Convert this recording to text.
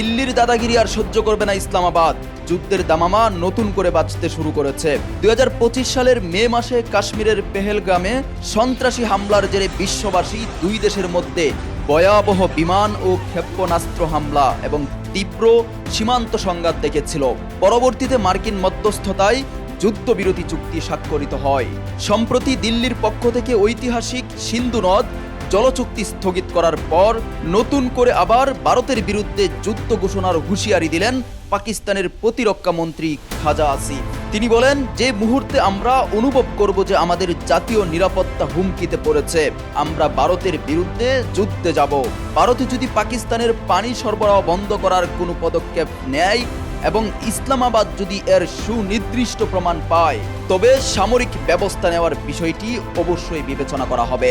দিল্লির দাদাগিরি আর সহ্য করবে না ইসলামাবাদ। যুদ্ধের দামামা নতুন করে বাজতে শুরু করেছে। 2025 সালের মে মাসে কাশ্মীরের পেহেলগামে সন্ত্রাসী হামলার জেরে বিশ্ববাসী দুই দেশের মধ্যে ভয়াবহ বিমান ও ক্ষেপণাস্ত্র হামলা এবং তীব্র সীমান্ত সংঘাত দেখেছিল। পরবর্তীতে মার্কিন মধ্যস্থতায় যুদ্ধবিরতি চুক্তি স্বাক্ষরিত হয়। সম্প্রতি দিল্লির পক্ষ থেকে ঐতিহাসিক সিন্ধু নদ জলচুক্তি স্থগিত করার পর নতুন করে আবার ভারতের বিরুদ্ধে যুদ্ধ ঘোষণার হুঁশিয়ারি দিলেন পাকিস্তানের প্রতিরক্ষা মন্ত্রী খাজা আসিফ। তিনি বলেন, যে মুহূর্তে আমরা অনুভব করব যে আমাদের জাতীয় নিরাপত্তা হুমকিতে পড়েছে, আমরা ভারতের বিরুদ্ধে যুদ্ধে যাব। ভারতে যদি পাকিস্তানের পানি সরবরাহ বন্ধ করার কোনো পদক্ষেপ নেয় এবং ইসলামাবাদ যদি এর সুনির্দিষ্ট প্রমাণ পায়, তবে সামরিক ব্যবস্থা নেওয়ার বিষয়টি অবশ্যই বিবেচনা করা হবে।